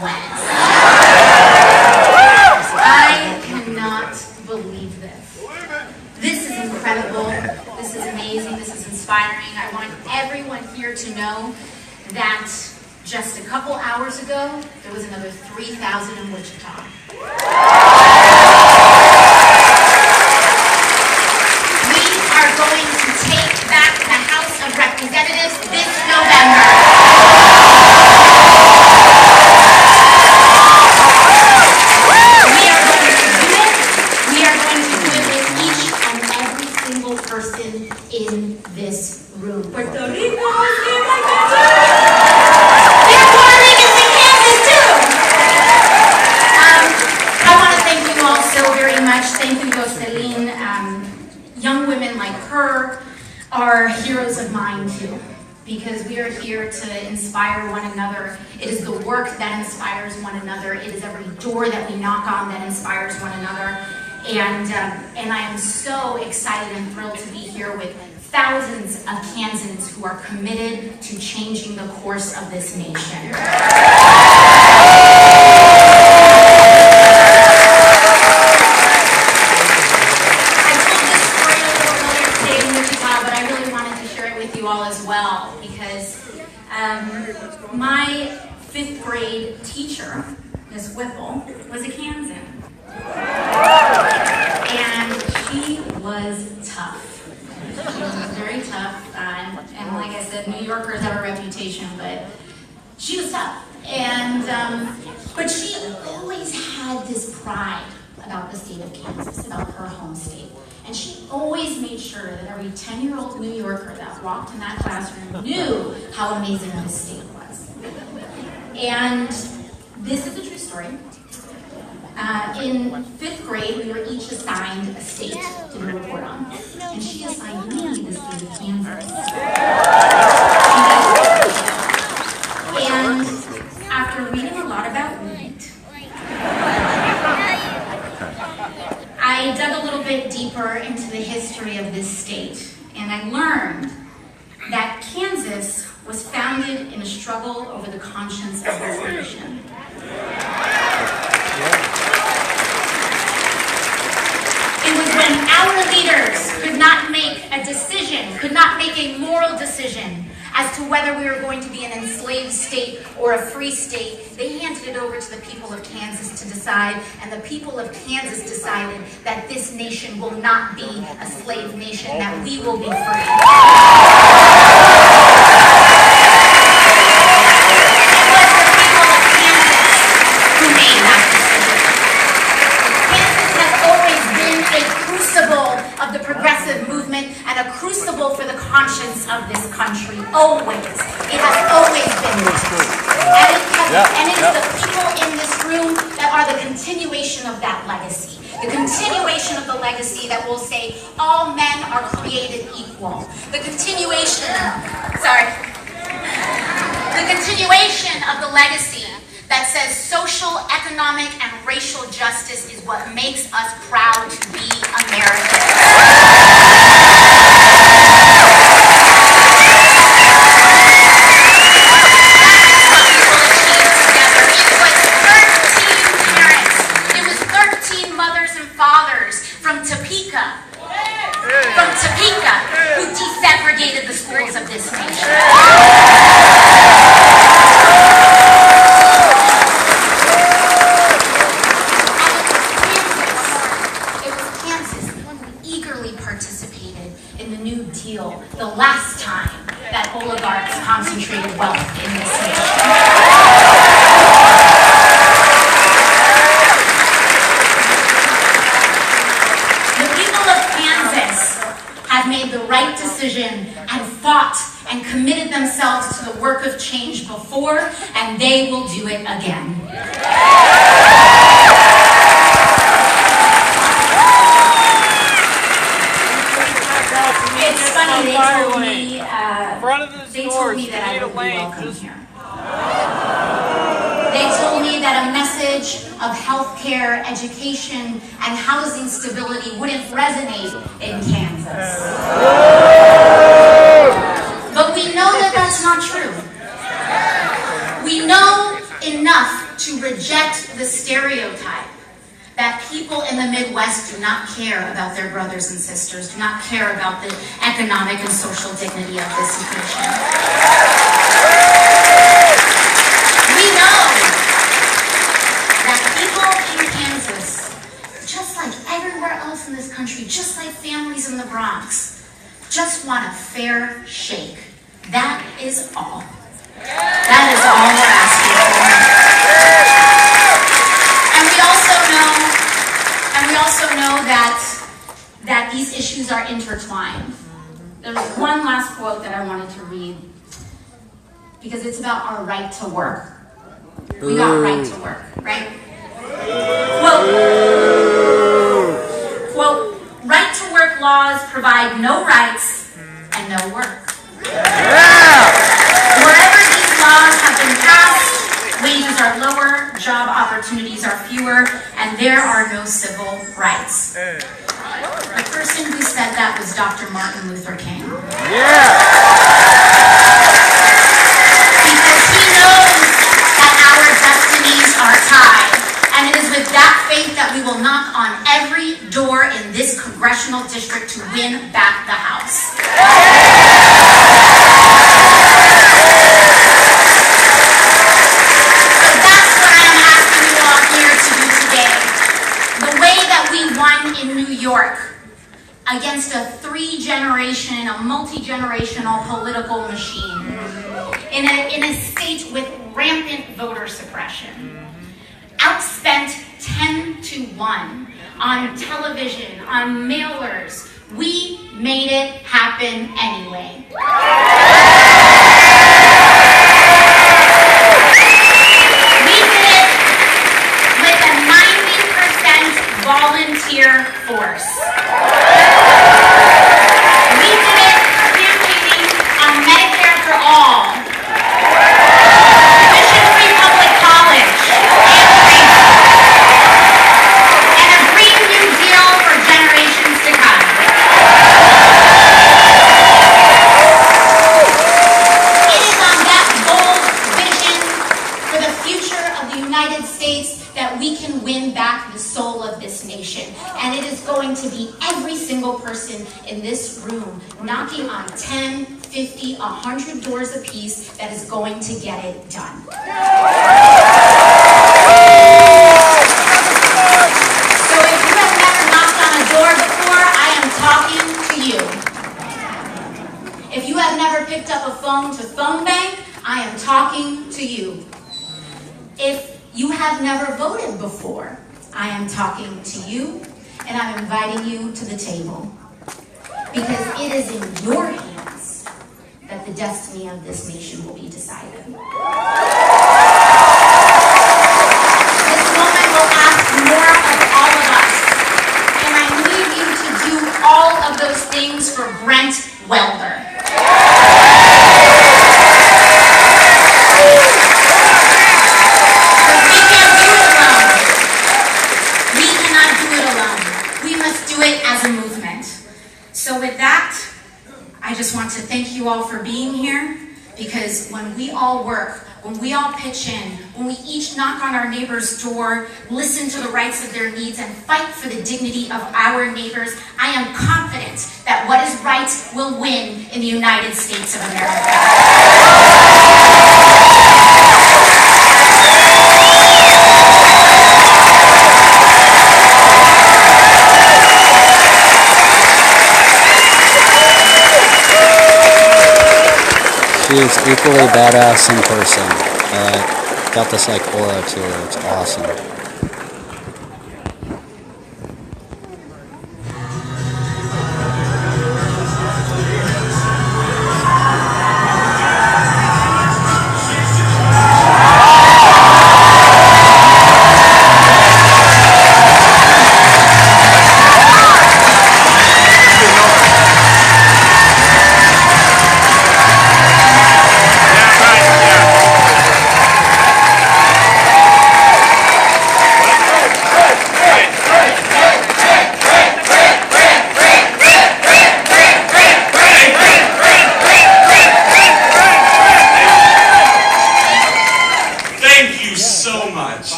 went. I cannot believe this. This is incredible. This is amazing. This is inspiring. I want everyone here to know that just a couple hours ago, there was another 3,000 in Wichita. We are going to take back the House of Representatives this November. We are going to do it. We are going to do it with each and every single person in this room. Puerto Rico, young women like her are heroes of mine too, because we are here to inspire one another. It is the work that inspires one another. It is every door that we knock on that inspires one another. And I am so excited and thrilled to be here with thousands of Kansans who are committed to changing the course of this nation. As well, because my 5th grade teacher, Miss Whipple, was a Kansan, and she was tough. She was very tough, and like I said, New Yorkers have a reputation, but she was tough. And but she always had this pride about the state of Kansas, about her home state. And she always made sure that every 10-year-old New Yorker that walked in that classroom knew how amazing this state was. And this is a true story. In 5th grade, we were each assigned a state to do a report on. And she assigned me the state of Kansas. And after reading a lot about wheat, I dug a little bit deeper into the history of this state, and I learned that Kansas was founded in a struggle over the conscience of this nation. It was when our leaders could not make a decision, could not make a moral decision as to whether we were going to be an enslaved state or a free state. They handed it over to the people of Kansas to decide, and the people of Kansas decided that this nation will not be a slave nation, that we will be free. Of the progressive movement and a crucible for the conscience of this country. Always. It has always been that. And it is the people in this room that are the continuation of that legacy. The continuation of the legacy that will say all men are created equal. The continuation of the legacy that says social, economic, and racial justice is what makes us proud to be Americans. It was 13 mothers and fathers from Topeka, who desegregated the schools of this nation. The last time that oligarchs concentrated wealth in this nation. The people of Kansas have made the right decision and fought and committed themselves to the work of change before, and they will do it again. It's funny, they told me that I would be welcome here. They told me that a message of healthcare, education, and housing stability wouldn't resonate in Kansas. But we know that that's not true. We know enough to reject the stereotype that people in the Midwest do not care about their brothers and sisters, do not care about the economic and social dignity of this nation. We know that people in Kansas, just like everywhere else in this country, just like families in the Bronx, just want a fair shake. That is all. That is all we're asking for. And we also know that these issues are intertwined. There's one last quote that I wanted to read because it's about our right to work. We got right to work, right? Quote, right to work laws provide no rights and no work. Wherever these laws have been passed, wages are lower, job opportunities are fewer, and there are no civil rights. The person who said that was Dr. Martin Luther King. Because he knows that our destinies are tied. And it is with that faith that we will knock on every door in this congressional district to win back the House. In New York, against a a multi-generational political machine, in a state with rampant voter suppression, outspent 10-1 on television, on mailers, we made it happen anyway. Volunteer force. We did it campaigning on Medicare for all, tuition-free public college, and a Green New Deal for generations to come. It is on that bold vision for the future of the United States that we can win back the soul of this nation. And it is going to be every single person in this room knocking on 10, 50, 100 doors apiece that is going to get it done. So if you have never knocked on a door before, I am talking to you. If you have never picked up a phone to phone bank, I am talking to you. If you have never voted before, I am talking to you, and I'm inviting you to the table. Because it is in your hands that the destiny of this nation will be decided. This moment will ask more of all of us, and I need you to do all of those things for Brent Welder. So with that, I just want to thank you all for being here, because when we all work, when we all pitch in, when we each knock on our neighbor's door, listen to the rights of their needs, and fight for the dignity of our neighbors, I am confident that what is right will win in the United States of America. She is equally badass in person. Got this like aura to her. It's awesome.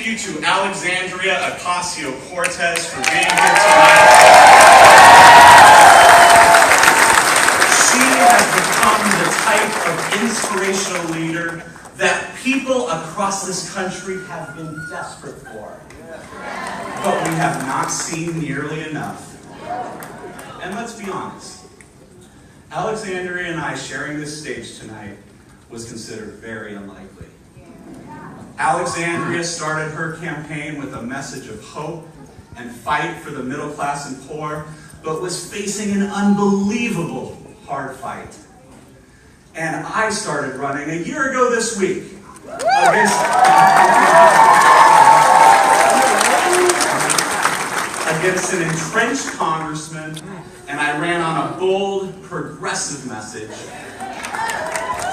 thank you to Alexandria Ocasio-Cortez for being here tonight. She has become the type of inspirational leader that people across this country have been desperate for. But we have not seen nearly enough. And let's be honest, Alexandria and I sharing this stage tonight was considered very unlikely. Alexandria started her campaign with a message of hope and fight for the middle class and poor, but was facing an unbelievable hard fight. And I started running a year ago this week against an entrenched congressman, and I ran on a bold, progressive message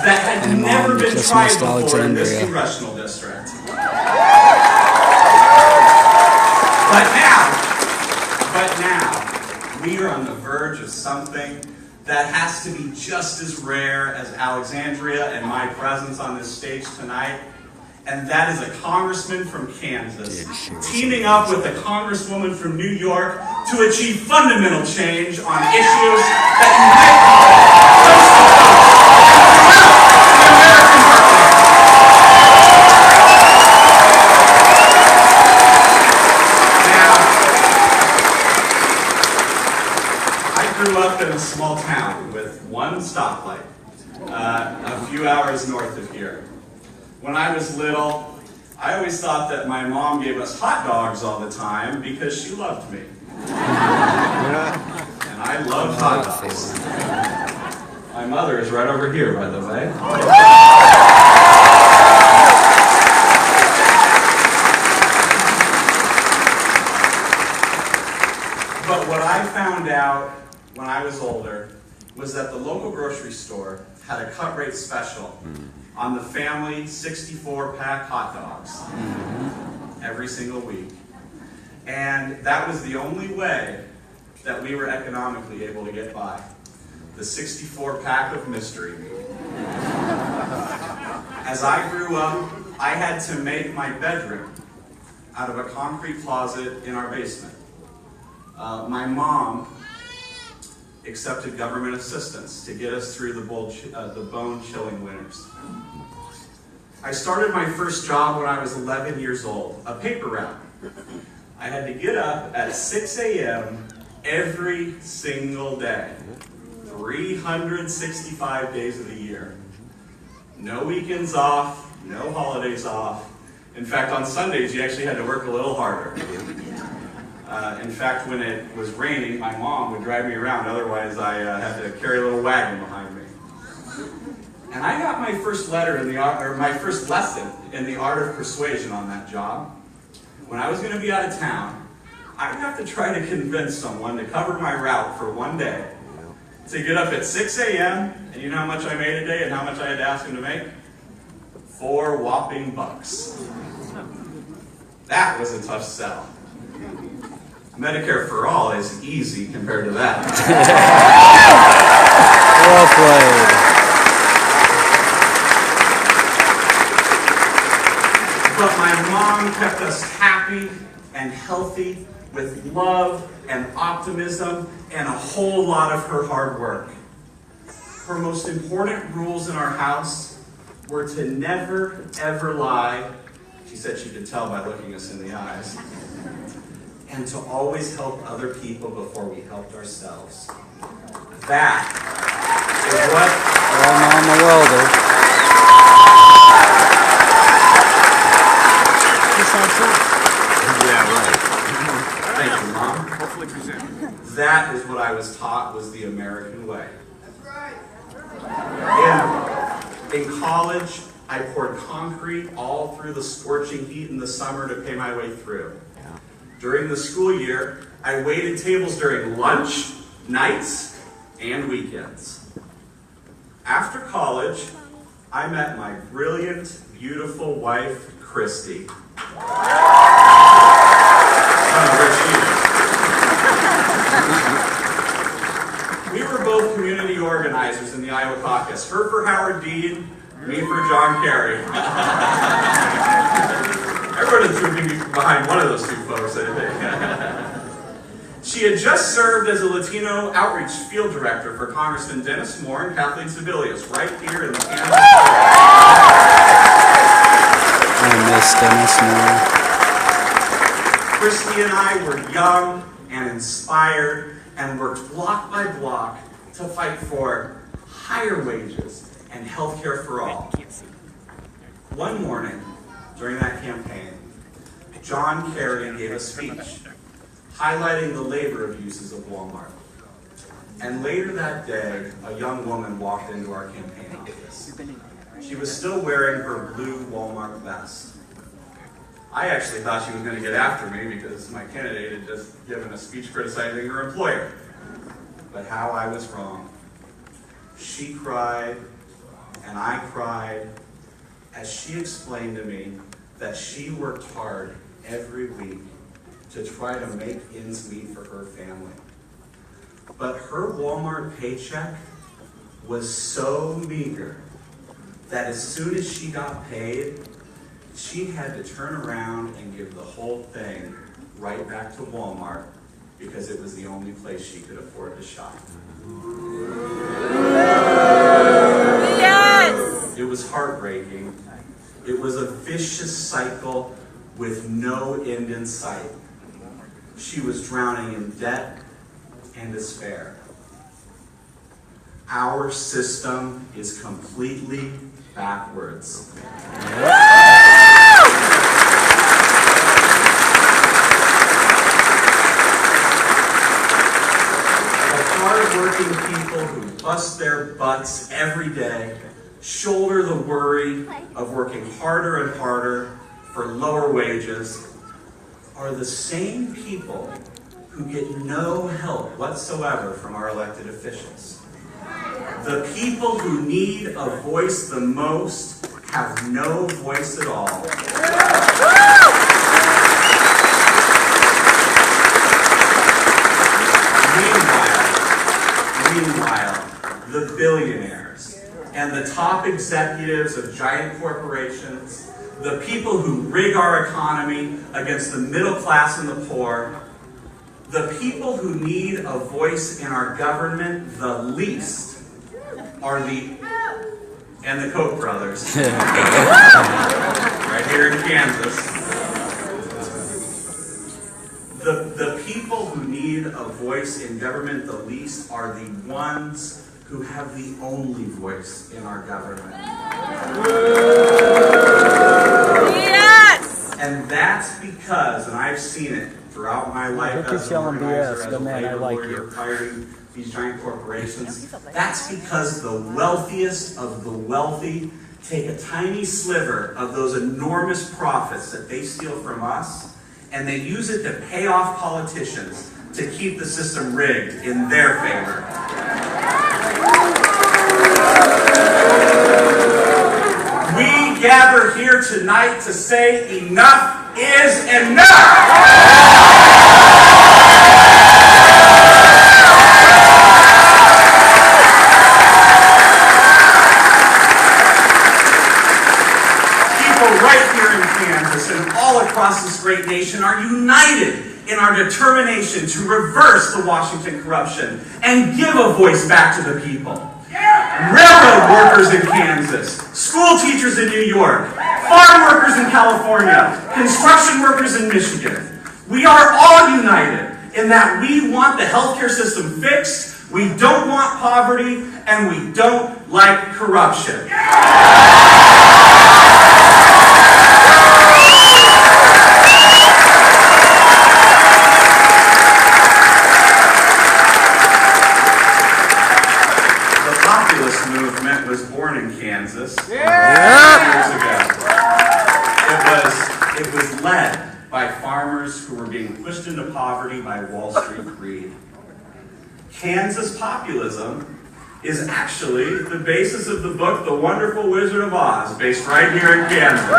that had never been tried before in this congressional district. But now, we are on the verge of something that has to be just as rare as Alexandria and my presence on this stage tonight. And that is a congressman from Kansas teaming up with a congresswoman from New York to achieve fundamental change on issues that unite the American people. Now, I grew up in a small town with one stoplight, a few hours north of here. When I was little, I always thought that my mom gave us hot dogs all the time because she loved me. And I love hot dogs. My mother is right over here, by the way. But what I found out when I was older was that the local grocery store had a cut rate special on the family 64-pack hot dogs every single week. And that was the only way that we were economically able to get by. The 64-pack of mystery meat. As I grew up, I had to make my bedroom out of a concrete closet in our basement. My mom accepted government assistance to get us through the bone-chilling winters. I started my first job when I was 11 years old, a paper route. I had to get up at 6 a.m. every single day, 365 days of the year. No weekends off, no holidays off. In fact, on Sundays, you actually had to work a little harder. In fact, when it was raining, my mom would drive me around. Otherwise, I had to carry a little wagon behind me. And I got my first my first lesson in the art of persuasion on that job. When I was going to be out of town, I'd have to try to convince someone to cover my route for one day. To get up at 6 a.m., and you know how much I made a day and how much I had to ask him to make? $4 whopping bucks. That was a tough sell. Medicare for all is easy compared to that. Well played. But my mom kept us happy and healthy with love and optimism and a whole lot of her hard work. Her most important rules in our house were to never, ever lie. She said she could tell by looking us in the eyes. And to always help other people before we helped ourselves. That is what... Mama Welder. Yeah, right. Thank you, Mom. Hopefully present. That is what I was taught was the American way. In college, I poured concrete all through the scorching heat in the summer to pay my way through. During the school year, I waited tables during lunch, nights, and weekends. After college, I met my brilliant, beautiful wife, Christy. We were both community organizers in the Iowa caucus. Her for Howard Dean, me for John Kerry. Every sort of trooping behind one of those two folks, I think. She had just served as a Latino outreach field director for Congressman Dennis Moore and Kathleen Sebelius, right here in the Kansas I miss Dennis Moore. Christy and I were young and inspired and worked block by block to fight for higher wages and health care for all. One morning during that campaign, John Kerry gave a speech highlighting the labor abuses of Walmart. And later that day, a young woman walked into our campaign office. She was still wearing her blue Walmart vest. I actually thought she was going to get after me because my candidate had just given a speech criticizing her employer. But how I was wrong. She cried, and I cried, as she explained to me that she worked hard every week to try to make ends meet for her family. But her Walmart paycheck was so meager that as soon as she got paid, she had to turn around and give the whole thing right back to Walmart because it was the only place she could afford to shop. Yes! It was heartbreaking. It was a vicious cycle with no end in sight. She was drowning in debt and despair. Our system is completely backwards. Hard-working people who bust their butts every day, shoulder the worry of working harder and harder for lower wages, are the same people who get no help whatsoever from our elected officials. The people who need a voice the most have no voice at all. Meanwhile, the billionaires and the top executives of giant corporations, the people who rig our economy against the middle class and the poor, the people who need a voice in our government the least are the Koch brothers, right here in Kansas. The people who need a voice in government the least are the ones who have the only voice in our government. Yes! And that's because, and I've seen it throughout my life as an organizer, as a labor lawyer, hiring these giant corporations, that's because the wealthiest of the wealthy take a tiny sliver of those enormous profits that they steal from us, and they use it to pay off politicians to keep the system rigged in their favor. We gather here tonight to say enough is enough! Across this great nation are united in our determination to reverse the Washington corruption and give a voice back to the people. Railroad workers in Kansas, school teachers in New York, farm workers in California, construction workers in Michigan. We are all united in that we want the healthcare system fixed, we don't want poverty, and we don't like corruption. Was born in Kansas years ago. It was led by farmers who were being pushed into poverty by Wall Street greed. Kansas populism is actually the basis of the book The Wonderful Wizard of Oz, based right here in Kansas.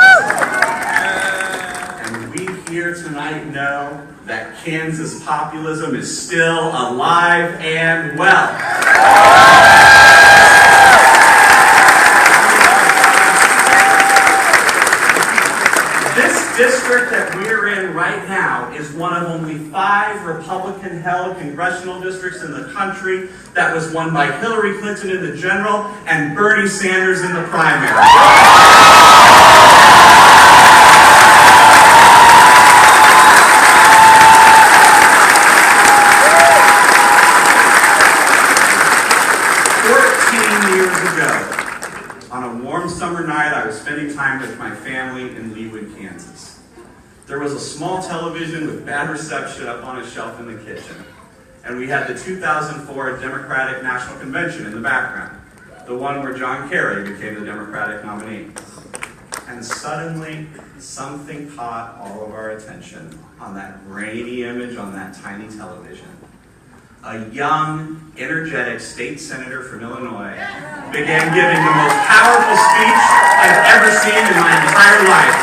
And we here tonight know that Kansas populism is still alive and well. This district that we're in right now is one of only 5 Republican-held congressional districts in the country that was won by Hillary Clinton in the general and Bernie Sanders in the primary. 14 years ago, on a warm summer night, I was spending time with my family in Leawood, Kansas. There was a small television with bad reception up on a shelf in the kitchen, and we had the 2004 Democratic National Convention in the background, the one where John Kerry became the Democratic nominee. And suddenly, something caught all of our attention on that grainy image on that tiny television. A young, energetic state senator from Illinois began giving the most powerful speech I've ever seen in my entire life.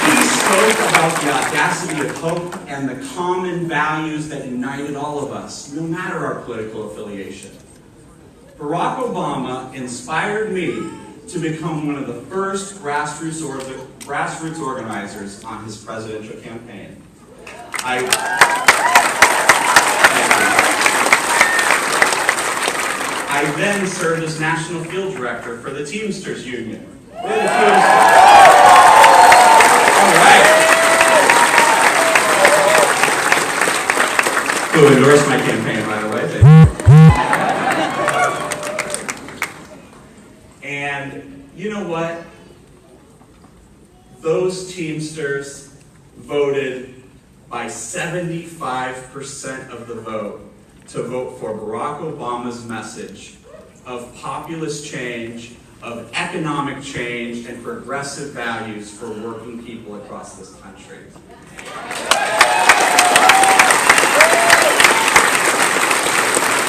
He spoke about the audacity of hope and the common values that united all of us, no matter our political affiliation. Barack Obama inspired me to become one of the first grassroots organizers on his presidential campaign. I then served as National Field Director for the Teamsters Union. All right. Who endorsed my campaign, by the way. And you know what? Those Teamsters voted by 75% of the vote to vote for Barack Obama's message of populist change, of economic change, and progressive values for working people across this country.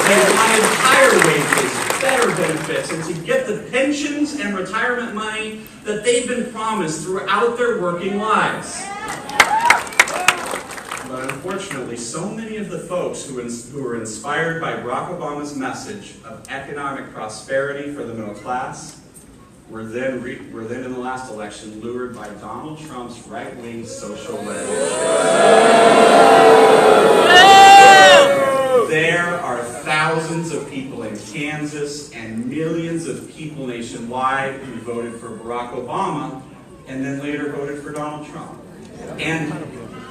They wanted higher wages, better benefits, and to get the pensions and retirement money that they've been promised throughout their working lives. But unfortunately, so many of the folks who were inspired by Barack Obama's message of economic prosperity for the middle class were then in the last election lured by Donald Trump's right-wing social rhetoric. There are thousands of people in Kansas and millions of people nationwide who voted for Barack Obama and then later voted for Donald Trump. And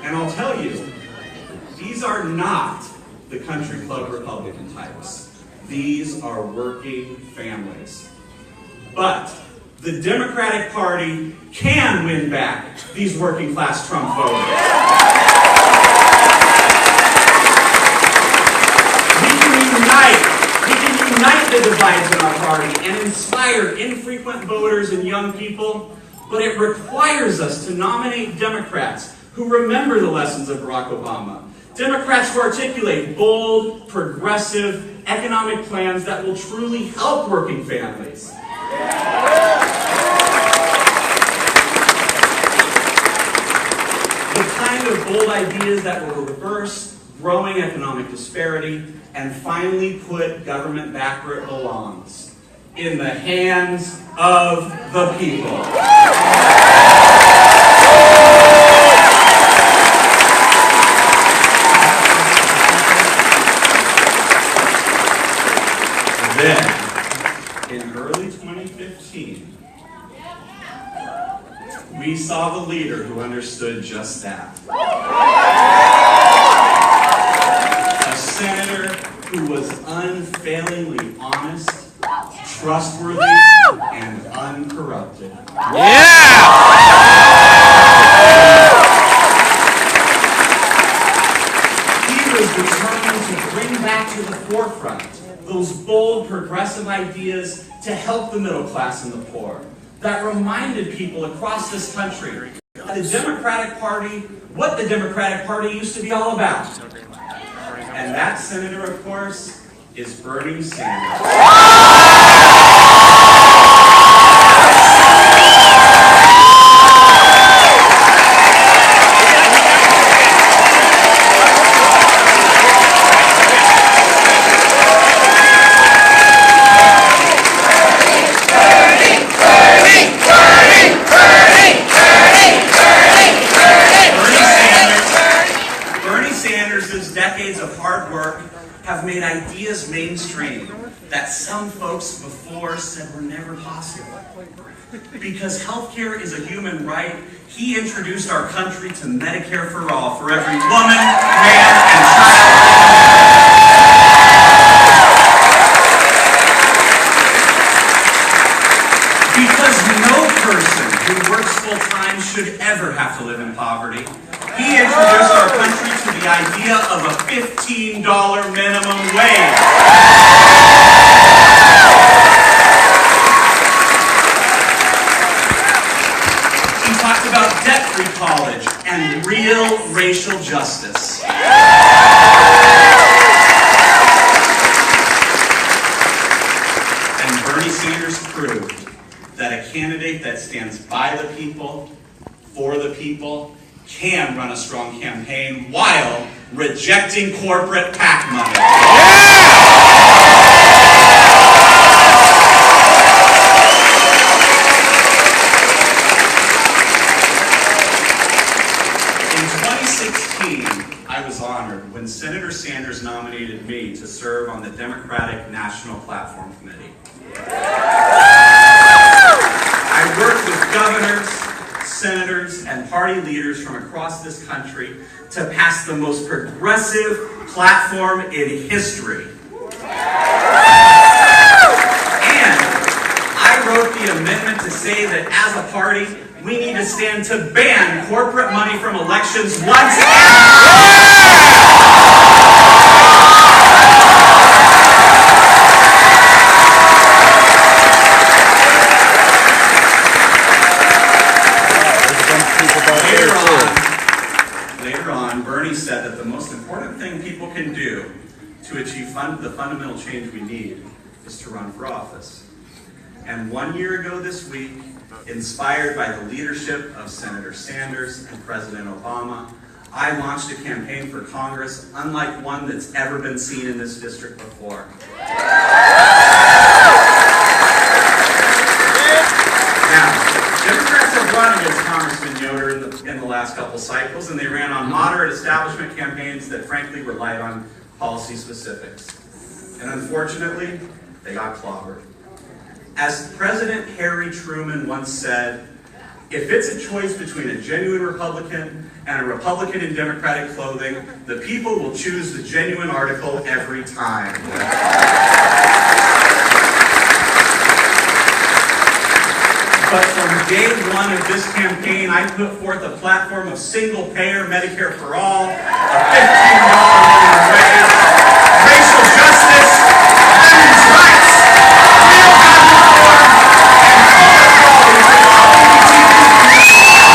I'll tell you, these are not the country club Republican types. These are working families. But the Democratic Party can win back these working class Trump voters. We can unite the divides in our party and inspire infrequent voters and young people, but it requires us to nominate Democrats who remember the lessons of Barack Obama. Democrats who articulate bold, progressive, economic plans that will truly help working families. The kind of bold ideas that will reverse growing economic disparity and finally put government back where it belongs, in the hands of the people. Then, in early 2015, we saw the leader who understood just that. A senator who was unfailingly honest, trustworthy, and uncorrupted. Yeah! He was determined to bring back to the forefront those bold, progressive ideas to help the middle class and the poor, that reminded people across this country that the Democratic Party, what the Democratic Party used to be all about. And that senator, of course, is Bernie Sanders. progressives' decades of hard work have made ideas mainstream that some folks before said were never possible. Because healthcare is a human right, he introduced our country to Medicare for all, for every woman, man, and child. Because no person who works full-time should ever have to live in poverty, he introduced our country to the idea of a $15 minimum wage. He talked about debt-free college and real racial justice. And Bernie Sanders proved that a candidate that stands by the people, for the people, can run a strong campaign while rejecting corporate PAC money. In 2016, I was honored when Senator Sanders nominated me to serve on the Democratic National Platform Committee. I worked with governors, senators, and party leaders from across this country to pass the most progressive platform in history. And I wrote the amendment to say that as a party, we need to stand to ban corporate money from elections once and Later on, Bernie said that the most important thing people can do to achieve the fundamental change we need is to run for office. And 1 year ago this week, inspired by the leadership of Senator Sanders and President Obama, I launched a campaign for Congress unlike one that's ever been seen in this district before. Democrats have run against Congressman Yoder in the last couple cycles, and they ran on moderate establishment campaigns that frankly relied on policy specifics. And unfortunately, they got clobbered. As President Harry Truman once said, if it's a choice between a genuine Republican and a Republican in Democratic clothing, the people will choose the genuine article every time. But from day one of this campaign, I put forth a platform of single-payer Medicare for all, a $15 minimum wage, racial justice, women's rights, real gun reform, and full equality for the LGBTQ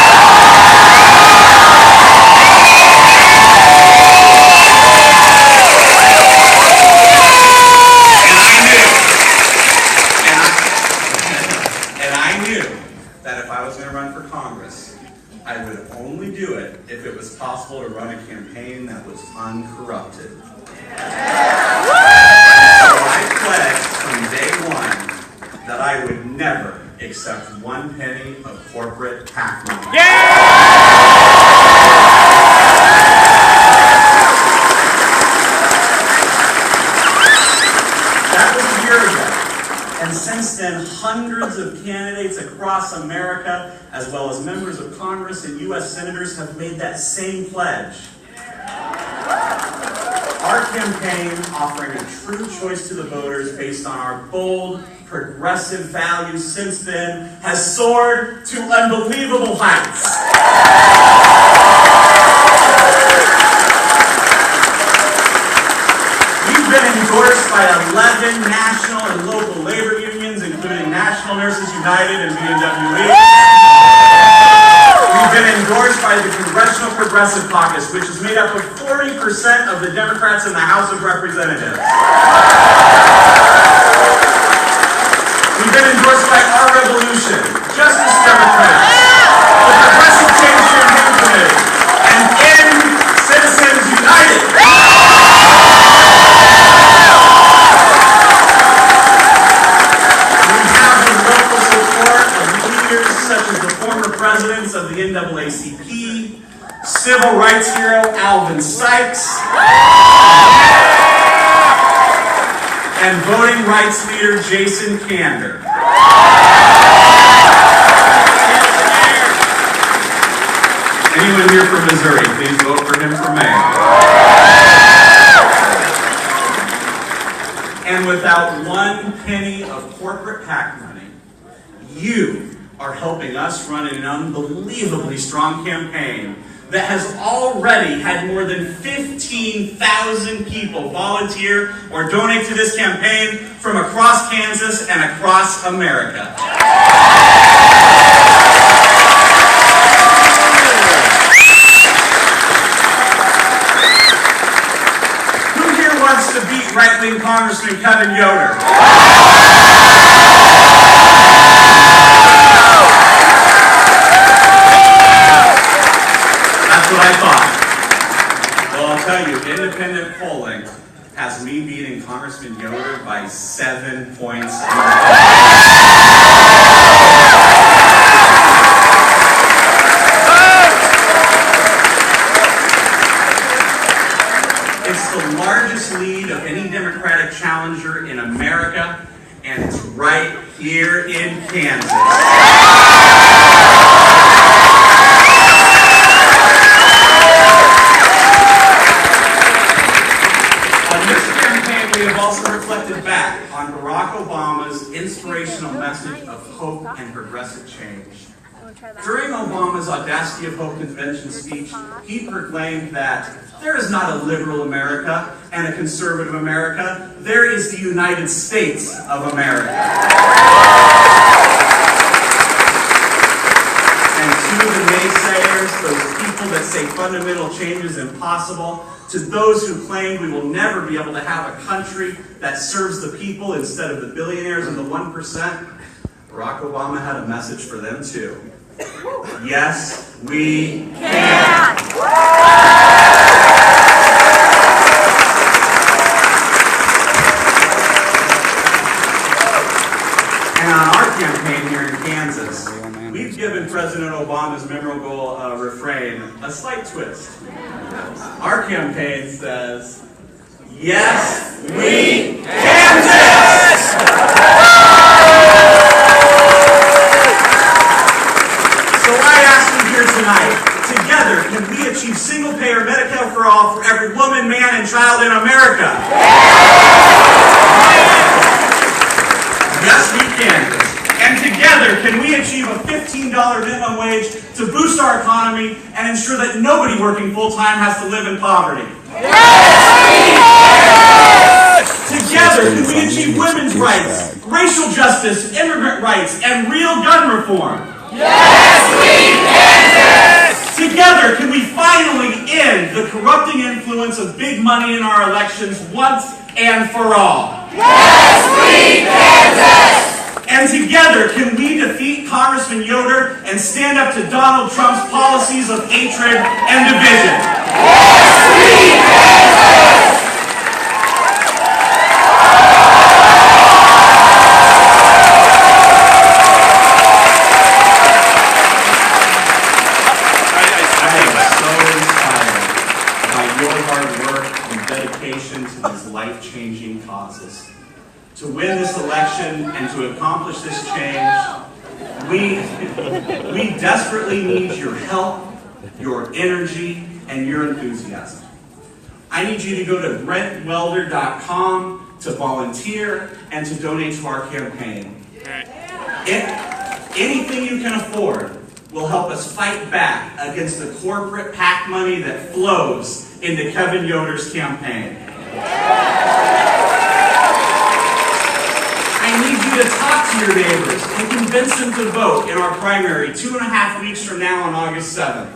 that if I was going to run for Congress, I would only do it if it was possible to run a campaign that was uncorrupted. So I pledged from day one that I would never accept 1 penny of corporate PAC money. That was a year ago. And since then, hundreds of candidates across America, as well as members of Congress and U.S. senators, have made that same pledge. Our campaign, offering a true choice to the voters based on our bold, progressive values since then, has soared to unbelievable heights. We've been endorsed by 11 national and local labor unions, including National Nurses United and BNWE. We've been endorsed by the Congressional Progressive Caucus, which is made up of 40% of the Democrats in the House of Representatives. We've been endorsed by Our Revolution, Justice Democrats, the Progressive Change Campaign Committee, and End Citizens United. Such as the former presidents of the NAACP, civil rights hero Alvin Sykes, Voting rights leader Jason Kander. Anyone here from Missouri, please vote for him for mayor. And without one penny of corporate PAC money, you are helping us run an unbelievably strong campaign that has already had more than 15,000 people volunteer or donate to this campaign from across Kansas and across America. Who here wants to beat right-wing Congressman Kevin Yoder? What I thought. Well, I'll tell you, independent polling has me beating Congressman Yoder by 7 points. It's the largest lead of any Democratic challenger in America, and it's right here in Kansas. We have also reflected back on Barack Obama's inspirational message of hope and progressive change. During Obama's Audacity of Hope convention speech, he proclaimed that there is not a liberal America and a conservative America. There is the United States of America. And to the naysayers, those people that say fundamental change is impossible, to those who claim we will never be able to have a country that serves the people instead of the billionaires and the 1%, Barack Obama had a message for them too. Yes, we can. And on our campaign here in Kansas, we've given President Obama's memorable refrain a slight twist. Our campaign says, yes, we Kansas! So I ask you here tonight, together, can we achieve single-payer Medicare for all for every woman, man, and child in America? Yes, we can. And together, can we achieve a $15 minimum wage to boost our economy and ensure that nobody working full-time has to live in poverty? Yes! Together, can we achieve women's rights, racial justice, immigrant rights, and real gun reform? Yes, we can! Together, can we finally end the corrupting influence of big money in our elections once and for all? Yes, we can! And together, can we defeat Congressman Yoder and stand up to Donald Trump's policies of hatred and division? Yes, we can! I am so inspired by your hard work and dedication to these life-changing causes. To win this election and to accomplish this change, we desperately need your help, your energy, and your enthusiasm. I need you to go to brentwelder.com to volunteer and to donate to our campaign. Anything you can afford will help us fight back against the corporate PAC money that flows into Kevin Yoder's campaign. I need you to talk to your neighbors and convince them to vote in our primary 2.5 weeks from now on August 7th.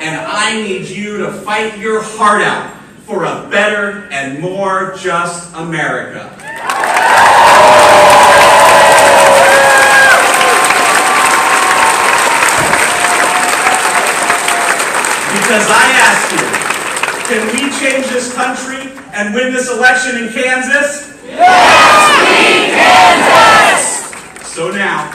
And I need you to fight your heart out for a better and more just America. Because I ask you, can we change this country and win this election in Kansas? Yes, we Kansas! So now,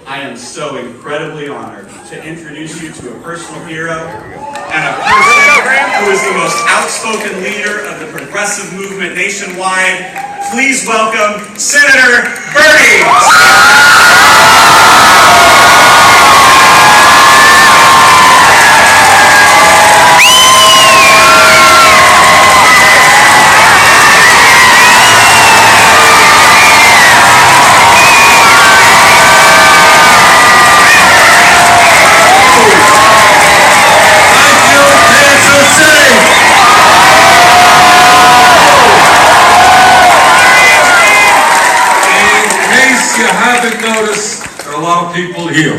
I am so incredibly honored to introduce you to a personal hero and a person who is the most outspoken leader of the progressive movement nationwide. please welcome Senator Bernie. People here.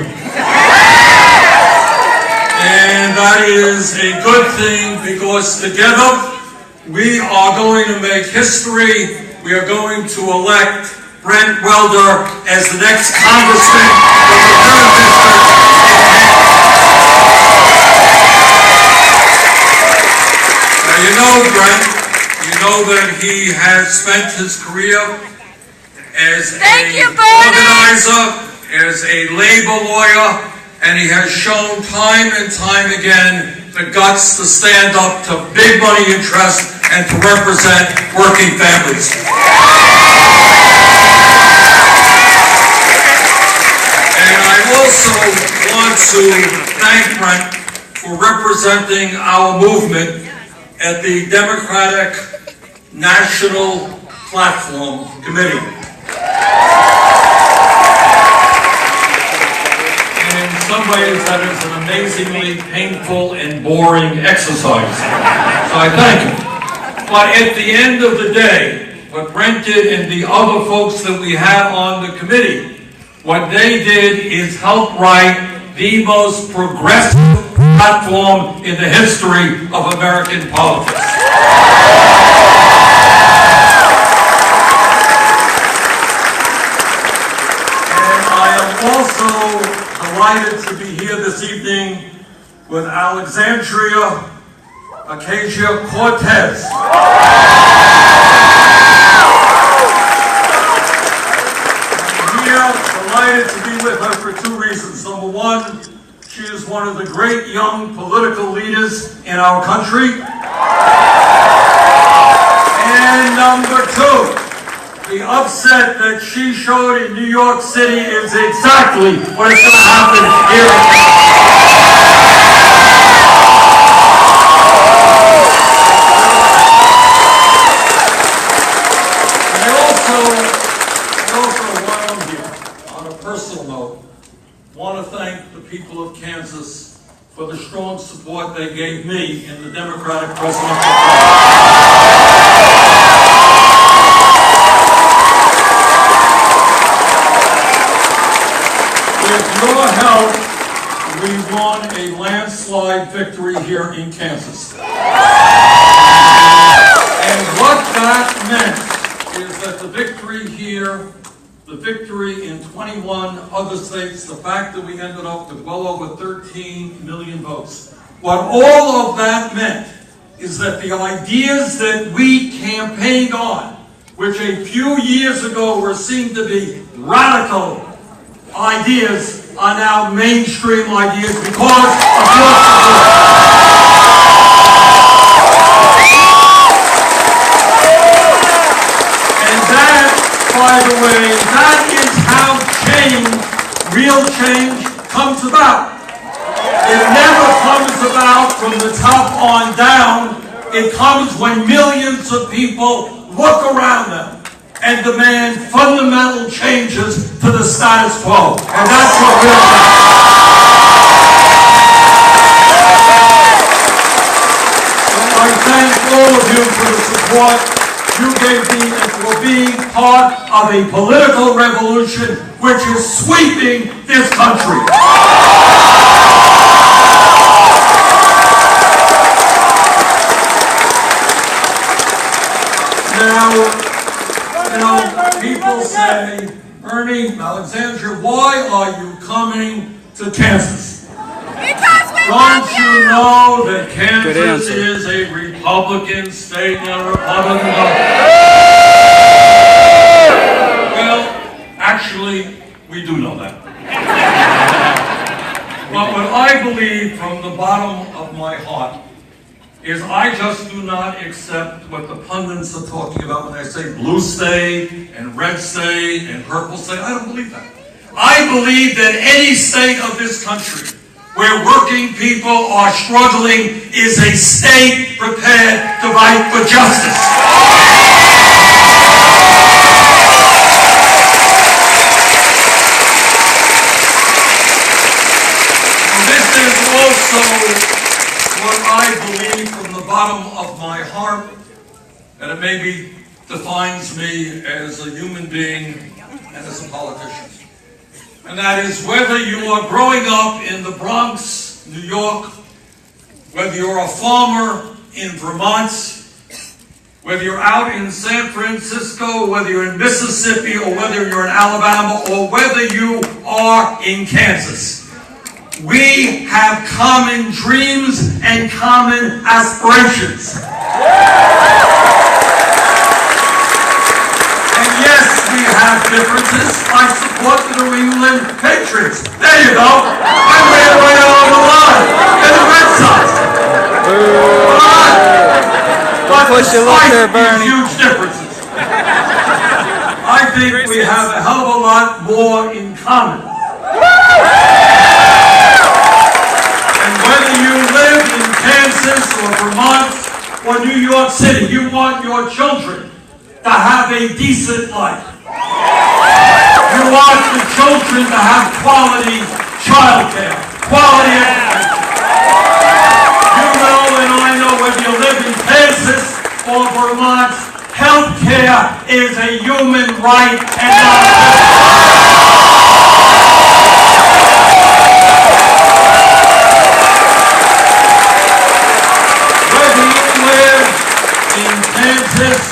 And that is a good thing because together we are going to make history. We are going to elect Brent Welder as the next congressman from the 3rd District. Now you know Brent, you know that he has spent his career as an organizer, as a labor lawyer, and he has shown time and time again the guts to stand up to big money interests and to represent working families. And I also want to thank Brent for representing our movement at the Democratic National Platform Committee. In some ways, that is an amazingly painful and boring exercise. So I thank him. But at the end of the day, what Brent did and the other folks that we had on the committee, what they did is help write the most progressive platform in the history of American politics. And I am also delighted to be here this evening with Alexandria Ocasio-Cortez. I'm here delighted to be with her for two reasons. Number one, she is one of the great young political leaders in our country. And number two, the upset that she showed in New York City is exactly what is going to happen here. While I'm here, on a personal note, want to thank the people of Kansas for the strong support they gave me in the Democratic presidential primary. With your help, we won a landslide victory here in Kansas. And what that meant is that the victory here, the victory in 21 other states, the fact that we ended up with well over 13 million votes, what all of that meant is that the ideas that we campaigned on, which a few years ago were seen to be radical ideas, are now mainstream ideas because of your support. And that, by the way, that is how change, real change, comes about. It never comes about from the top on down. It comes when millions of people look around them and demand fundamental changes to the status quo. And that's what we're about. So I thank all of you for the support you gave me and for being part of a political revolution which is sweeping this country. Now, people say, Bernie, Alexandria, why are you coming to Kansas? Don't you know that Kansas is a Republican state and a Republican government? Well, actually, we do know that. But what I believe from the bottom of my heart is I just do not accept what the pundits are talking about when they say blue state and red state and purple state. I don't believe that. I believe that any state of this country where working people are struggling is a state prepared to fight for justice. And this is also what I believe from the bottom of my heart, and it maybe defines me as a human being and as a politician. And that is whether you are growing up in the Bronx, New York, whether you're a farmer in Vermont, whether you're out in San Francisco, whether you're in Mississippi, or whether you're in Alabama, or whether you are in Kansas. We have common dreams and common aspirations. And yes, we have differences. I support the New England Patriots. There you go. I ran right along the line. And the Red Sox. But despite these huge differences, I think we have a hell of a lot more in common. And whether you live in Kansas or Vermont or New York City, you want your children to have a decent life. You want the children to have quality child care, quality education. You know and I know whether you live in Kansas or Vermont, health care is a human right and not a whether you live in Kansas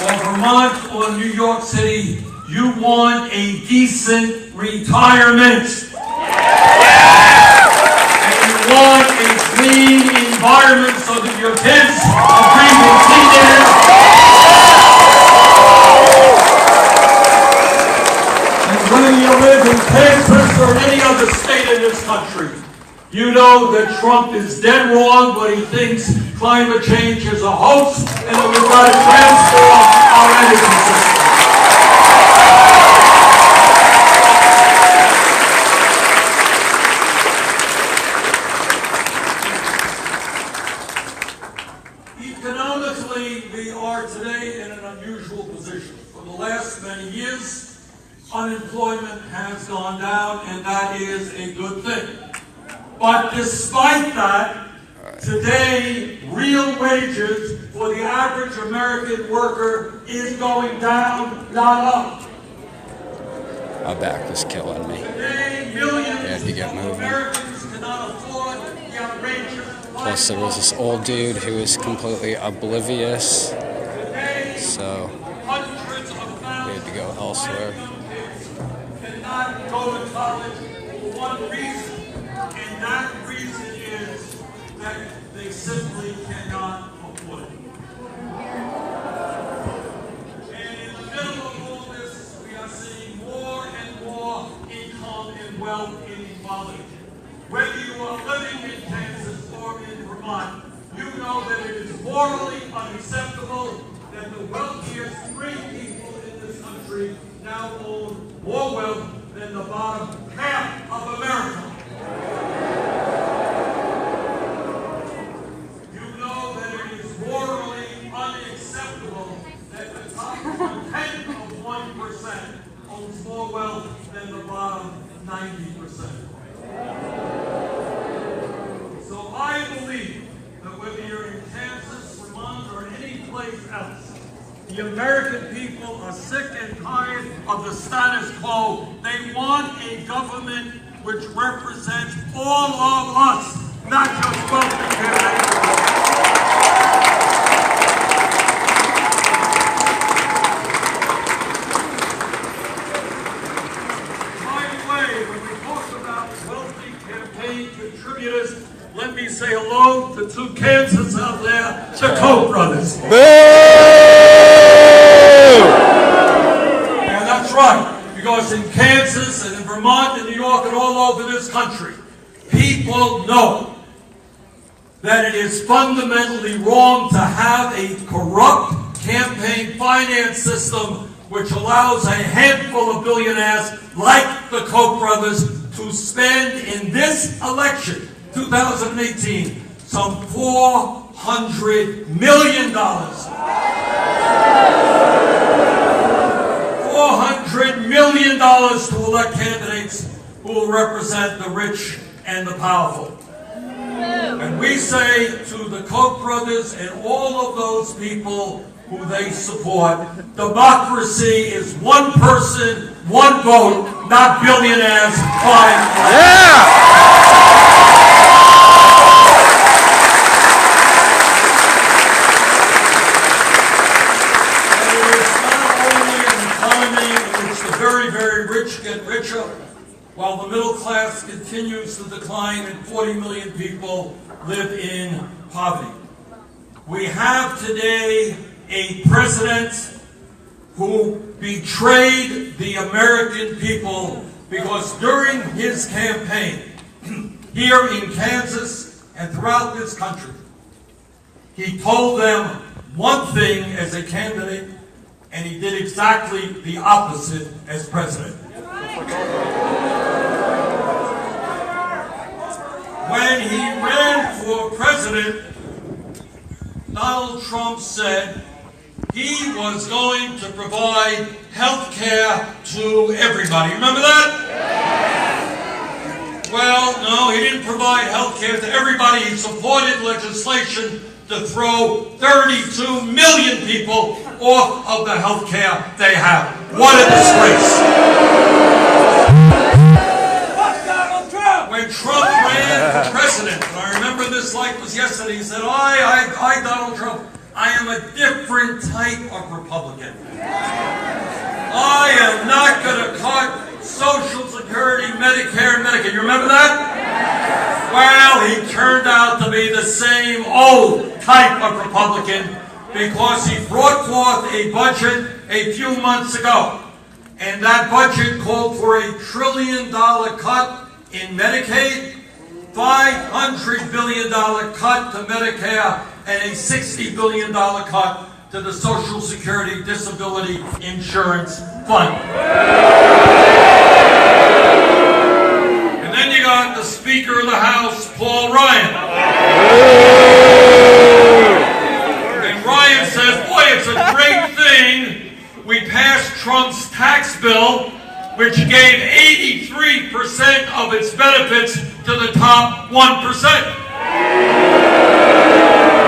or Vermont or New York City, you want a decent retirement. And you want a clean environment so that your kids are breathing clean air. And whether you live in Kansas or any other state in this country, you know that Trump is dead wrong when he thinks climate change is a hoax and that we've got to transform our energy system. Economically, we are today in an unusual position. For the last many years, unemployment has gone down, and that is a good thing. But despite that, today, real wages for the average American worker is going down, not up. My back was killing me. Today, millions Had to get of moving. Americans cannot afford the outrageous. Plus there was this old dude who was completely oblivious, so Hundreds of we thousands had to go elsewhere. cannot go to college for one reason, and that reason is that they simply cannot afford it. And in the middle of all this, we are seeing more and more income and wealth inequality. Whether you are living in Kansas or in Vermont, you know that it is morally unacceptable that the wealthiest 3 people in this country now own more wealth than the bottom half of America. You know that it is morally unacceptable that the top 1/10 of 1% owns more wealth than the bottom 90%. So I believe that whether you're in Kansas, Vermont, or any place else, the American people are sick and tired of the status quo. They want a government which represents all of us, not just wealthy people. By the way, when we talk about wealthy campaign contributors, let me say hello to 2 Kansas out there, the Koch brothers. Boo! And that's right, because in Kansas and in Vermont and New York and all over this country, people know that it is fundamentally wrong to have a corrupt campaign finance system which allows a handful of billionaires like the Koch brothers to spend in this election, 2018, some $400 million. $400 million to elect candidates who will represent the rich and the powerful. And we say to the Koch brothers and all of those people who they support, democracy is one person, one vote, not billionaires buying. And it is not only an economy in which the very, very rich get richer, while the middle class continues to decline and 40 million people live in poverty. We have today a president who betrayed the American people because during his campaign here in Kansas and throughout this country, he told them one thing as a candidate and he did exactly the opposite as president. When he ran for president, Donald Trump said he was going to provide health care to everybody. Remember that? Well, no, he didn't provide health care to everybody. He supported legislation to throw 32 million people off of the health care they have. What a disgrace. When Trump ran for president, and I remember this like it was yesterday, he said, I, Donald Trump, I am a different type of Republican. I am not going to cut Social Security, Medicare, and Medicaid. You remember that? Well, he turned out to be the same old type of Republican because he brought forth a budget a few months ago. And that budget called for $1 trillion cut in Medicaid, $500 billion cut to Medicare, and a $60 billion cut to the Social Security Disability Insurance Fund. And then you got the Speaker of the House, Paul Ryan. And Ryan says, boy, it's a great thing we passed Trump's tax bill, which gave 83% of its benefits to the top 1%.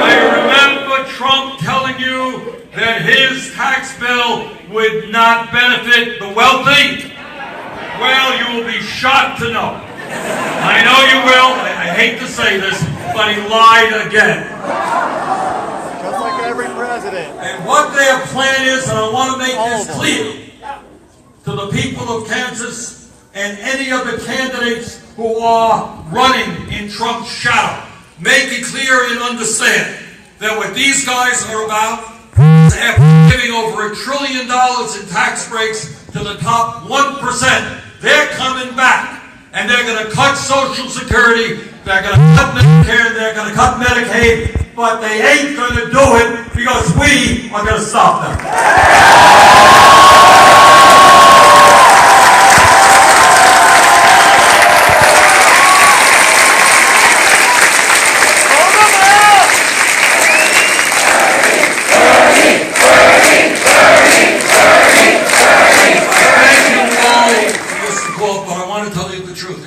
I remember Trump telling you that his tax bill would not benefit the wealthy. Well, you will be shocked to know. I know you will. I hate to say this, but he lied again. Just like every president. And what their plan is, and I want to make this clear to the people of Kansas and any of the candidates who are running in Trump's shadow. Make it clear and understand that what these guys are about, after giving over $1 trillion in tax breaks to the top 1%, they're coming back and they're going to cut Social Security, they're going to cut Medicare, they're going to cut Medicaid, but they ain't going to do it because we are going to stop them.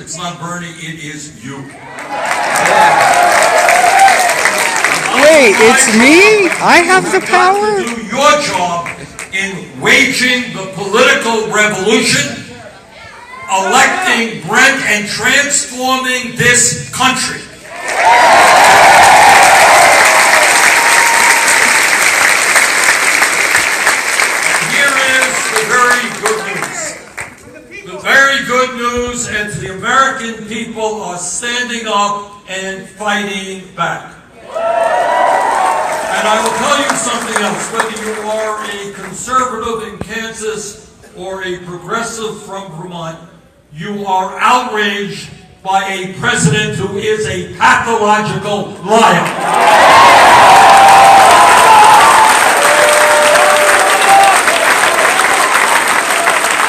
It's not Bernie, it is you. Wait, it's me? I have the power? You do your job in waging the political revolution, electing Brent, and transforming this country. Here is the very good news. The very good news is the American people are standing up and fighting back. And I will tell you something else. Whether you are a conservative in Kansas or a progressive from Vermont, you are outraged by a president who is a pathological liar.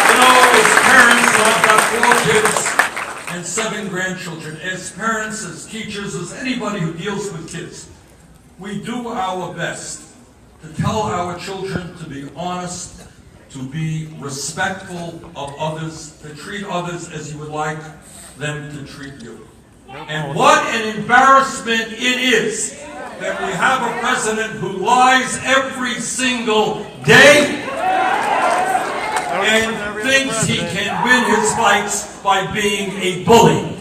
You know, as parents, I've got 4 kids and 7 grandchildren. As parents, as teachers, as anybody who deals with kids, we do our best to tell our children to be honest, to be respectful of others, to treat others as you would like them to treat you. And what an embarrassment it is that we have a president who lies every single day and thinks he can win his fights by being a bully.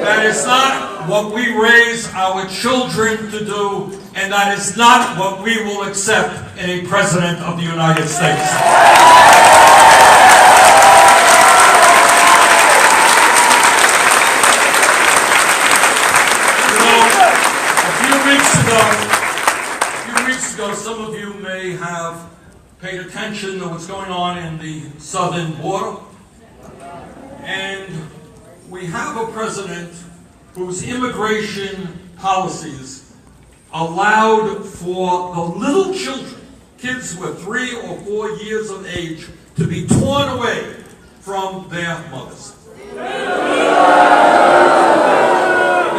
That is not what we raise our children to do, and that is not what we will accept in a president of the United States. A few weeks ago, some of you may have paid attention to what's going on in the southern border. And we have a president whose immigration policies allowed for the little children, kids who are 3 or 4 years of age, to be torn away from their mothers. And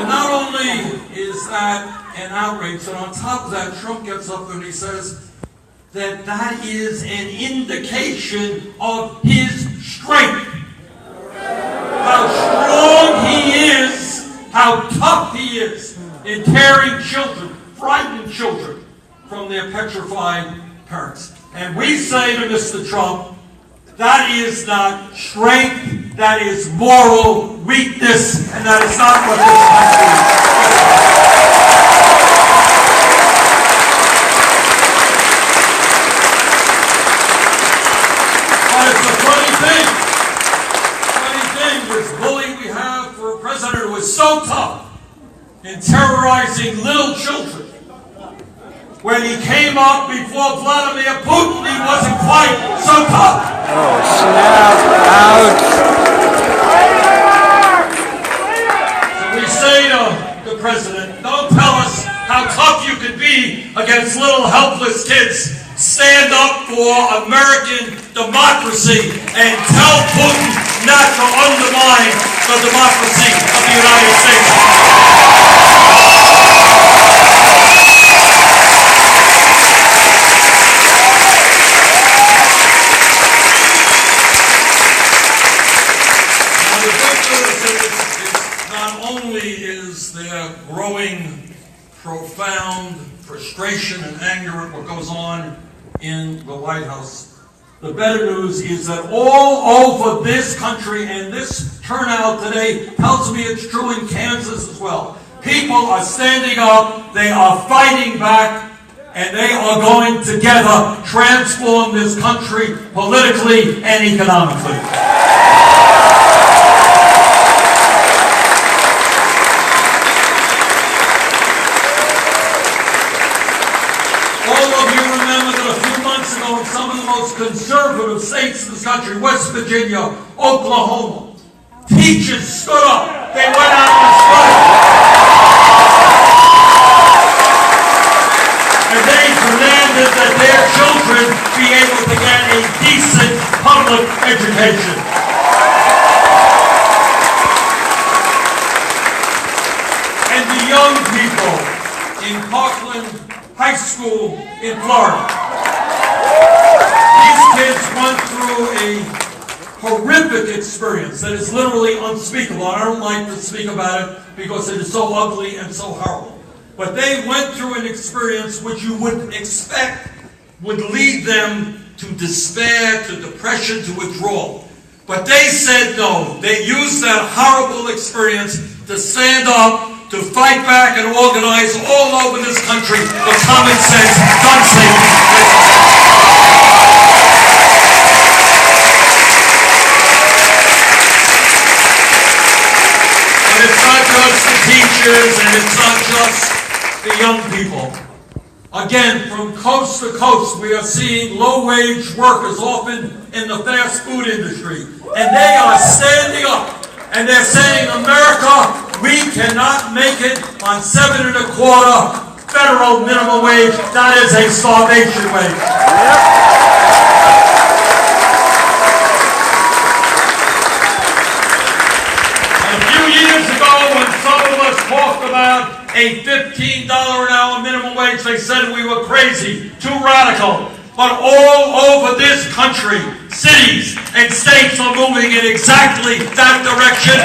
not only is that an outrage, but on top of that, Trump gets up and he says that that is an indication of his strength. How strong he is, how tough he is in tearing children, frightening children from their petrified parents. And we say to Mr. Trump, that is not strength, that is moral weakness, and that is not what this country is. But it's a funny thing, this bully we have for a president who is so tough in terrorizing little children. When he came up before Vladimir Putin, he wasn't quite so tough. Oh, snap. Ouch. So we say to the president, don't tell us how tough you can be against little helpless kids. Stand up for American democracy and tell Putin not to undermine the democracy of the United States. Is there growing profound frustration and anger at what goes on in the White House. The better news is that all over this country, and this turnout today tells me it's true in Kansas as well, people are standing up, they are fighting back, and they are going together transform this country politically and economically. In some of the most conservative states in this country, West Virginia, Oklahoma, teachers stood up. They went out on strike. And they demanded that their children be able to get a decent public education. And the young people in Parkland High School in Florida, these kids went through a horrific experience that is literally unspeakable. I don't like to speak about it because it is so ugly and so horrible. But they went through an experience which you would expect would lead them to despair, to depression, to withdrawal. But they said no. They used that horrible experience to stand up, to fight back and organize all over this country for common sense gun safety. It's not just the teachers and it's not just the young people. Again, from coast to coast, we are seeing low-wage workers, often in the fast food industry, and they are standing up And they're saying, America, we cannot make it on 7.25 federal minimum wage. That is a starvation wage. And a few years ago, when some of us talked about a $15 an hour minimum wage, they said we were crazy, too radical. But all over this country, cities and states are moving in exactly that direction.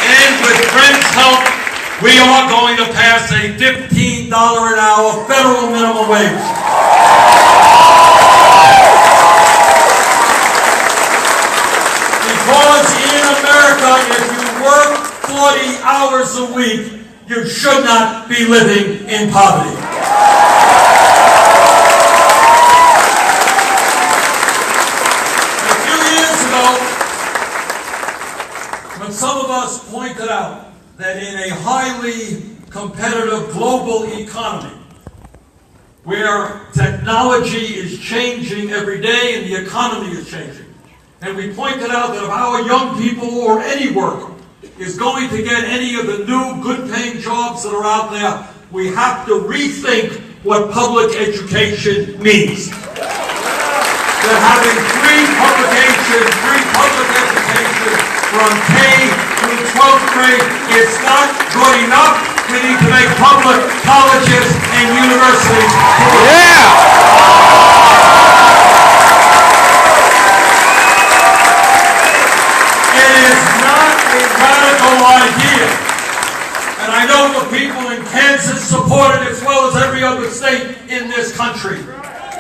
And with Brent's help, we are going to pass a $15 an hour federal minimum wage. Because in America, if you work 40 hours a week, you should not be living in poverty. A few years ago, when some of us pointed out that in a highly competitive global economy, where technology is changing every day and the economy is changing, and we pointed out that if our young people or any worker is going to get any of the new good-paying jobs that are out there, we have to rethink what public education means. That having free public education from K through 12th grade is not good enough. We need to make public colleges and universities. It is not a radical idea. And I know the people in Kansas support it as well as every other state in this country.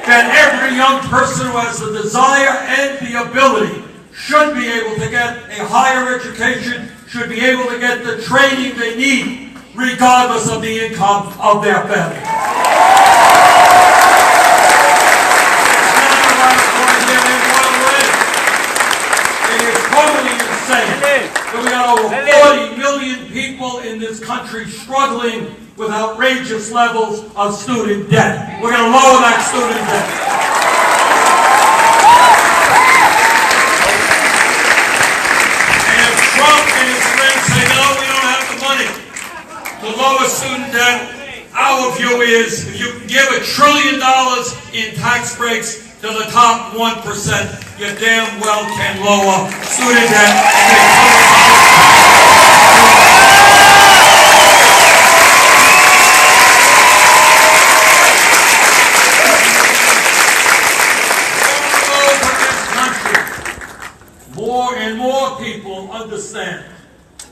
That every young person who has the desire and the ability should be able to get a higher education, should be able to get the training they need, regardless of the income of their family. It is totally insane that we got over 40 million people in this country struggling with outrageous levels of student debt. We're going to lower that student debt. And if Trump and his friends say, no, we don't have the money to lower student debt, our view is if you can give $1 trillion in tax breaks to the top 1%, you damn well can lower student debt and make more and more people understand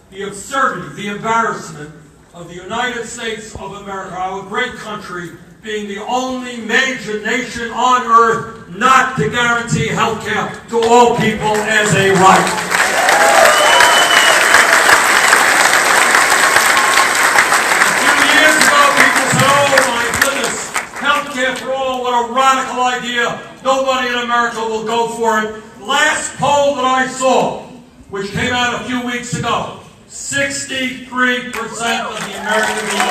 the absurdity, the embarrassment of the United States of America, our great country, being the only major nation on earth not to guarantee health care to all people as a right. A few years ago, people said, oh my goodness, health care for all, what a radical idea. Nobody in America will go for it. Last poll that I saw, which came out a few weeks ago, 63% of the American people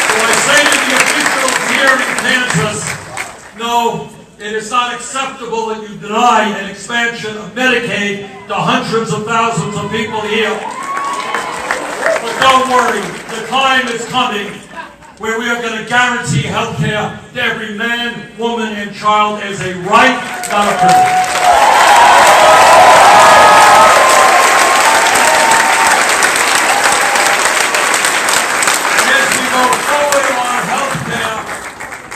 So I say to the officials here in Kansas, no, it is not acceptable that you deny an expansion of Medicaid to hundreds of thousands of people here. But don't worry, the time is coming where we are going to guarantee health care to every man, woman, and child as a right, not a privilege. And as we go forward on health care,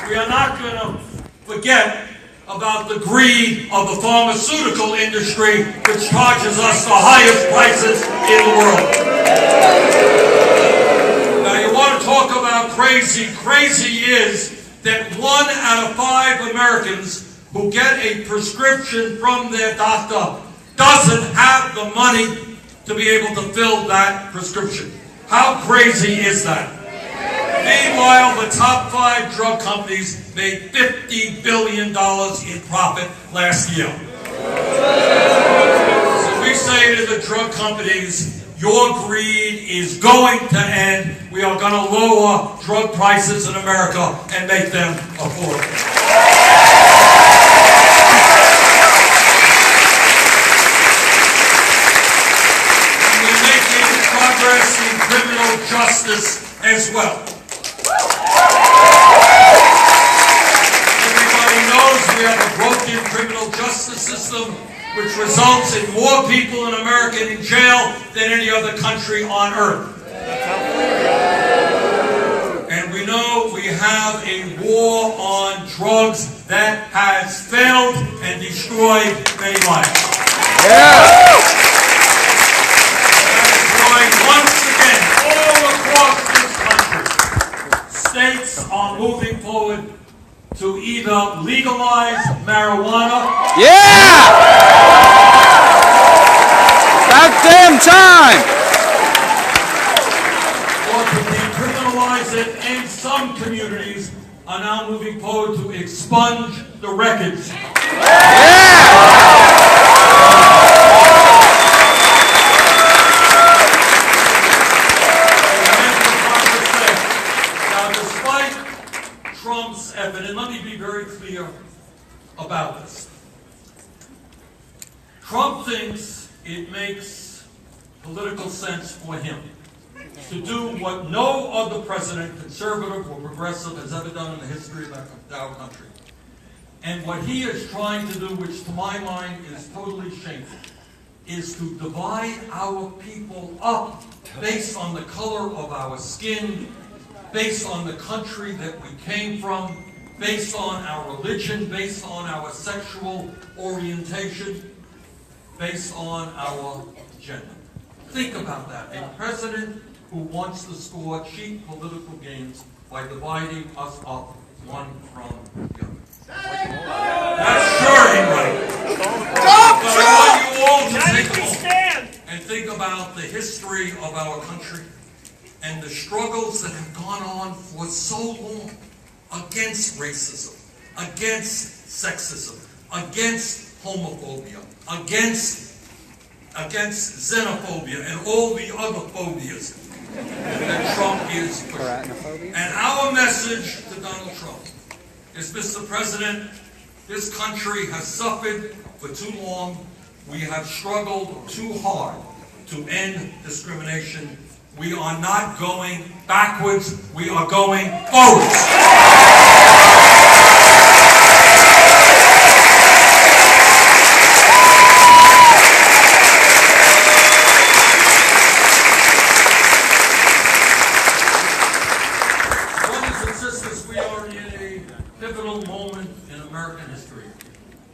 we are not going to forget about the greed of the pharmaceutical industry, which charges us the highest prices in the world. Now, you want to talk about crazy. Crazy is that 1 out of 5 Americans who get a prescription from their doctor doesn't have the money to be able to fill that prescription. How crazy is that? Meanwhile, the top 5 drug companies made $50 billion in profit last year. So we say to the drug companies, Your greed is going to end. We are going to lower drug prices in America and make them affordable. And we're making progress in criminal justice as well. Everybody knows we have a broken criminal justice system, which results in more people in America in jail than any other country on earth. And we know we have a war on drugs that has failed and destroyed many lives. Destroyed once again all across this country. States are moving forward to either legalize marijuana. About damn time! Or to decriminalize it, and some communities are now moving forward to expunge the records. Now, despite Trump's effort, and let me be very clear about this. Trump thinks it makes political sense for him to do what no other president, conservative or progressive, has ever done in the history of our country. And what he is trying to do, which to my mind is totally shameful, is to divide our people up based on the color of our skin, based on the country that we came from, based on our religion, based on our sexual orientation, based on our gender. Think about that. A president who wants to score cheap political gains by dividing us up one from the other. That's sure ain't right. But I want you all to take a moment and think about the history of our country and the struggles that have gone on for so long against racism, against sexism, against homophobia, against xenophobia, and all the other phobias that Trump is pushing. And our message to Donald Trump is, Mr. President, this country has suffered for too long. We have struggled too hard to end discrimination. We are not going backwards, we are going forwards.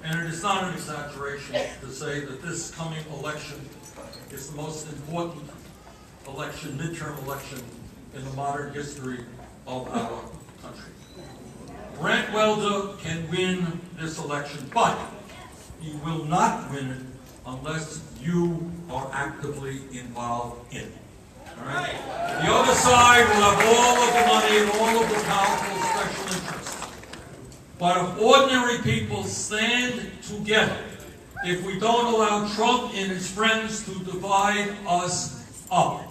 And it is not an exaggeration to say that this coming election is the most important election, midterm election, in the modern history of our country. Brent Welder can win this election, but he will not win it unless you are actively involved in it. All right? The other side will have all of the money and all of the powerful special interests. But if ordinary people stand together, if we don't allow Trump and his friends to divide us up,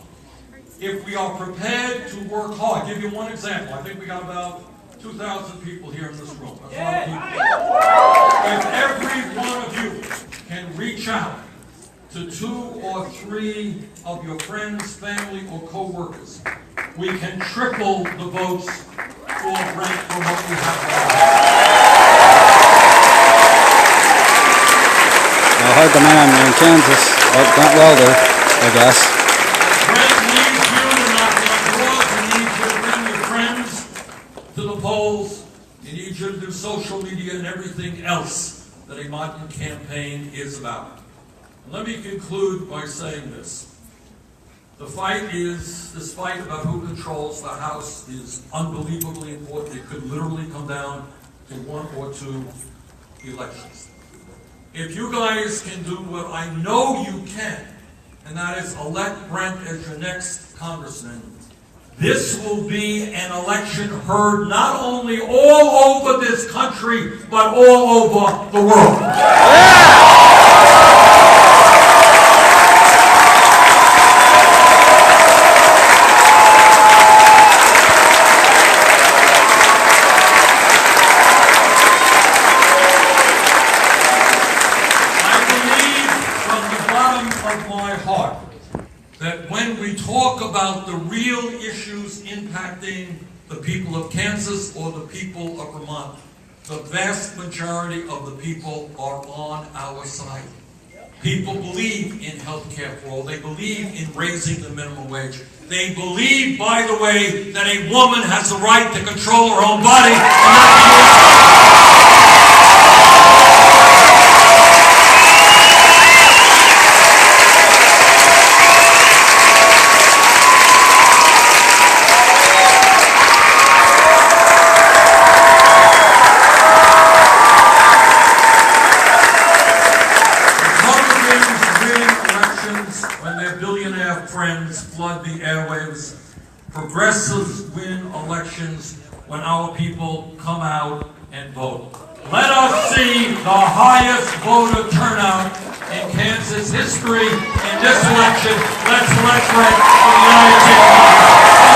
if we are prepared to work hard, I'll give you one example. I think we got about 2,000 people here in this room. That's a lot of people. If every one of you can reach out to 2 or 3 of your friends, family, or co-workers, we can triple the votes for Brent from what we have now. I heard the man in Kansas, like Brent Welder, I guess. Brent needs you to knock on doors. He needs you to bring your friends to the polls. He needs you to do social media and everything else that a modern campaign is about. And let me conclude by saying this. This fight about who controls the House is unbelievably important. It could literally come down to 1 or 2 elections. If you guys can do what I know you can, and that is elect Brent as your next congressman, this will be an election heard not only all over this country, but all over the world. Yeah! talk about the real issues impacting the people of Kansas or the people of Vermont, the vast majority of the people are on our side. People believe in health care for all. They believe in raising the minimum wage. They believe, by the way, that a woman has the right to control her own body. Flood the airwaves. Progressives win elections when our people come out and vote. Let us see the highest voter turnout in Kansas history in this election. Let's elect Brent for the United States.